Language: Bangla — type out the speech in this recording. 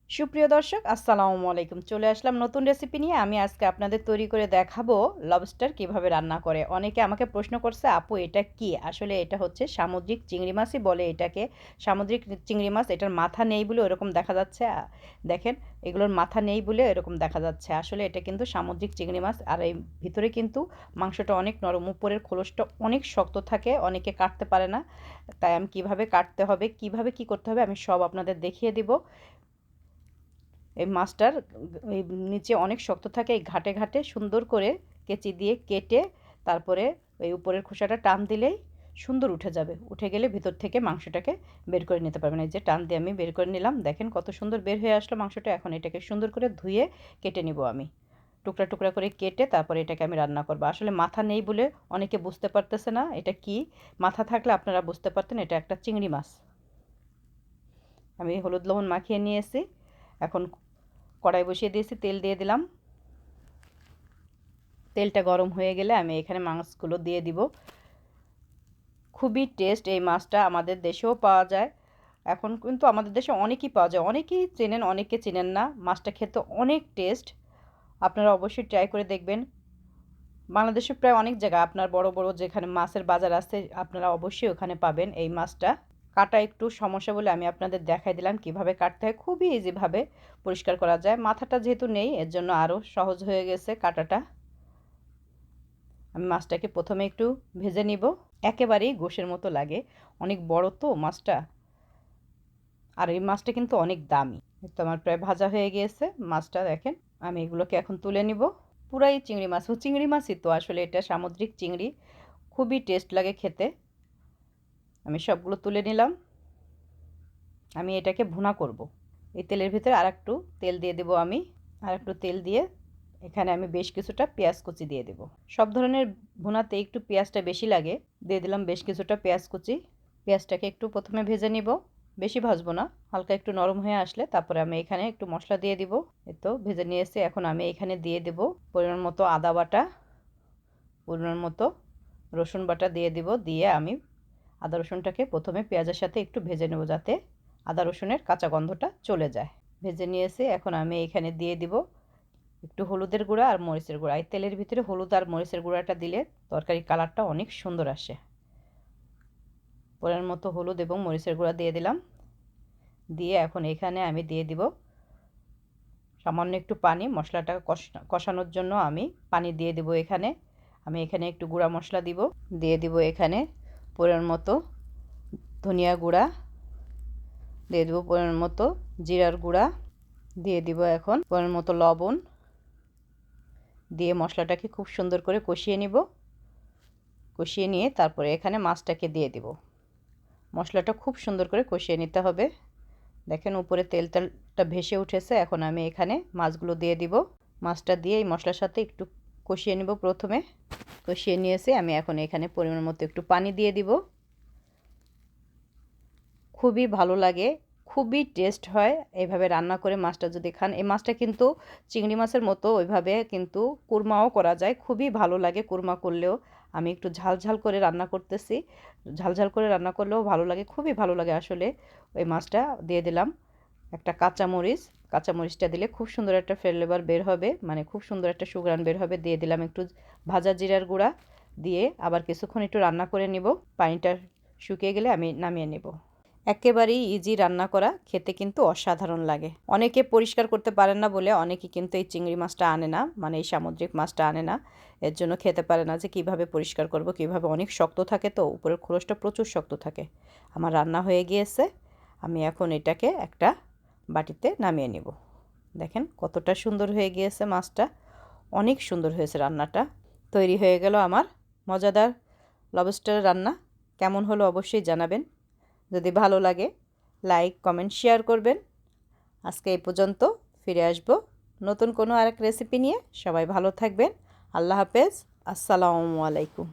সুপ্রিয় দর্শক আসসালামু আলাইকুম। চলে আসলাম নতুন রেসিপি নিয়ে। আমি আজকে আপনাদের তৈরি করে দেখাবো লবস্টার কিভাবে রান্না করে। অনেকে আমাকে প্রশ্ন করছে, আপু এটা কি? আসলে এটা হচ্ছে সামুদ্রিক চিংড়ি মাছই বলে এটাকে। সামুদ্রিক চিংড়ি মাছ, এটার মাথা নেই বলে ওরকম দেখা যাচ্ছে। দেখেন, এগুলোর মাথা নেই বলে এরকম দেখা যাচ্ছে। আসলে এটা কিন্তু সামুদ্রিক চিংড়ি মাছ। আর এই ভিতরে কিন্তু মাংসটা অনেক নরম, উপরের খোলসটা অনেক শক্ত থাকে, অনেকে কাটতে পারে না। তাই আমি কিভাবে কাটতে হবে, কিভাবে কি করতে হবে, আমি সব আপনাদের দেখিয়ে দিব। এই মাছটার এই নিচে অনেক শক্ত থাকে, এই ঘাটে ঘাটে সুন্দর করে কেচি দিয়ে কেটে তারপরে এই উপরের খোসাটা টান দিলেই সুন্দর উঠে যাবে। উঠে গেলে ভিতর থেকে মাংসটাকে বের করে নিতে পারবেন। এই যে টান দিয়ে আমি বের করে নিলাম, দেখেন কত সুন্দর বের হয়ে আসলো মাংসটা। এখন এটাকে সুন্দর করে ধুয়ে কেটে নিব আমি, টুকরা টুকরা করে কেটে তারপরে এটাকে আমি রান্না করবো। আসলে মাথা নেই বলে অনেকে বুঝতে পারতেছে না এটা কি। মাথা থাকলে আপনারা বুঝতে পারতেন এটা একটা চিংড়ি মাছ। আমি হলুদ লবণ মাখিয়ে নিয়েছি। এখন কড়াই বসিয়ে দিয়েছি, তেল দিয়ে দিলাম। তেলটা গরম হয়ে গেলে আমি এখানে মাছগুলো দিয়ে দিব। খুবই টেস্ট এই মাছটা, আমাদের দেশেও পাওয়া যায়। এখন কিন্তু আমাদের দেশে অনেকই পাওয়া যায়, অনেকেই চেনেন, অনেকে চেনেন না। মাছটা খেতে অনেক টেস্ট, আপনারা অবশ্যই ট্রাই করে দেখবেন। বাংলাদেশে প্রায় অনেক জায়গা, আপনার বড় বড় যেখানে মাছের বাজার আছে আপনারা অবশ্যই ওখানে পাবেন এই মাছটা। কাটা একটু সমস্যা বলে আমি আপনাদের দেখাই দিলাম কিভাবে কাটতে হয়। খুবই ইজিভাবে পরিষ্কার করা যায়। মাথাটা যেহেতু নেই এর জন্য আরও সহজ হয়ে গেছে কাটাটা। আমি মাছটাকে প্রথমে একটু ভেজে নিব। একেবারেই গোশের মতো লাগে, অনেক বড় তো মাছটা। আর এই মাছটা কিন্তু অনেক দামি। তো আমার প্রায় ভাজা হয়ে গিয়েছে মাছটা, দেখেন। আমি এগুলোকে এখন তুলে নিব। পুরাই চিংড়ি মাছ, চিংড়ি মাছই তো আসলে, এটা সামুদ্রিক চিংড়ি, খুবই টেস্ট লাগে খেতে। আমি সবগুলো তুলে নিলাম। আমি এটাকে ভুনা করব। এই তেলের ভিতরে আর একটু তেল দিয়ে দেব আমি। আর একটু তেল দিয়ে এখানে আমি বেশ কিছুটা পেঁয়াজ কুচি দিয়ে দেব। সব ধরনের ভুনাতে একটু পেঁয়াজটা বেশি লাগে। দিয়ে দিলাম বেশ কিছুটা পেঁয়াজ কুচি। পেঁয়াজটাকে একটু প্রথমে ভেজে নিব, বেশি ভাজবো না। হালকা একটু নরম হয়ে আসলে তারপরে আমি এখানে একটু মশলা দিয়ে দিব। এই তো ভেজে নিয়েছি। এখন আমি এখানে দিয়ে দেব পরিমাণ মতো আদা বাটা, পরিমাণ মতো রসুন বাটা দিয়ে দিব। দিয়ে আমি আদা রসুনটাকে প্রথমে পেঁয়াজের সাথে একটু ভেজে নেব, যাতে আদা রসুনের কাঁচা গন্ধটা চলে যায়। ভেজে নিয়েছি। এখন আমি এখানে দিয়ে দিব একটু হলুদের গুঁড়া আর মরিচের গুঁড়া। এই তেলের ভিতরে হলুদ আর মরিচের গুঁড়াটা দিলে তরকারির কালারটা অনেক সুন্দর আসে। পরিমাণ মতো হলুদ এবং মরিচের গুঁড়া দিয়ে দিলাম। দিয়ে এখন এখানে আমি দিয়ে দিব সামান্য একটু পানি, মশলাটা কষানোর জন্য আমি পানি দিয়ে দিব এখানে। আমি এখানে একটু গুঁড়া মশলা দিব, দিয়ে দিব এখানে পরিমাণ মতো ধনিয়া গুঁড়া, দিয়ে দেবো পরিমাণ মতো জিরার গুঁড়া, দিয়ে দিব এখন পরিমাণ মতো লবণ। দিয়ে মশলাটাকে খুব সুন্দর করে কষিয়ে নিব। কষিয়ে নিয়ে তারপরে এখানে মাছটাকে দিয়ে দিব। মশলাটা খুব সুন্দর করে কষিয়ে নিতে হবে। দেখেন উপরে তেলটা ভেসে উঠেছে। এখন আমি এখানে মাছগুলো দিয়ে দিব। মাছটা দিয়ে এই মশলার সাথে একটু কষিয়ে নিব। প্রথমে কষিয়ে নিয়েছি আমি, এখন এখানে পরিমাণ মতো একটু পানি দিয়ে দিব। খুবই ভালো লাগে, খুবই টেস্ট হয় এইভাবে রান্না করে মাছটা যদি খান। এই মাছটা কিন্তু চিংড়ি মাছের মতো ওইভাবে কিন্তু কুরমাও করা যায়, খুবই ভালো লাগে কুরমা করলেও। আমি একটু ঝাল ঝাল করে রান্না করতেছি, ঝাল ঝাল করে রান্না করলেও ভালো লাগে, খুবই ভালো লাগে আসলে। ওই মাছটা দিয়ে দিলাম একটা কাঁচামরিচ। কাঁচামরিচটা দিলে খুব সুন্দর একটা ফ্লেভার বের হবে, মানে খুব সুন্দর একটা সুঘ্রাণ বের হবে। দিয়ে দিলাম একটু ভাজা জিরার গুঁড়া। দিয়ে আবার কিছুক্ষণ একটু রান্না করে নিব। পানিটা শুকিয়ে গেলে আমি নামিয়ে নেব। একেবারেই ইজি রান্না করা, খেতে কিন্তু অসাধারণ লাগে। অনেকে পরিষ্কার করতে পারেন না বলে অনেকে কিন্তু এই চিংড়ি মাছটা আনে না, মানে এই সামুদ্রিক মাছটা আনে না। এর জন্য খেতে পারে না যে কিভাবে পরিষ্কার করব, কিভাবে। অনেক শক্ত থাকে তো, উপরের খোলসটা প্রচুর শক্ত থাকে। আমার রান্না হয়ে গিয়েছে। আমি এখন এটাকে একটা বাটিতে নামিয়ে নেব। দেখেন কতটা সুন্দর হয়ে গিয়েছে মাছটা, অনেক সুন্দর হয়েছে রান্নাটা। তৈরি হয়ে গেল আমার মজাদার লবস্টার রান্না। কেমন হলো অবশ্যই জানাবেন। যদি ভালো লাগে লাইক কমেন্ট শেয়ার করবেন। আজকে এই পর্যন্ত, ফিরে আসব নতুন কোনো আরেক রেসিপি নিয়ে। সবাই ভালো থাকবেন। আল্লাহ হাফেজ। আসসালামু আলাইকুম।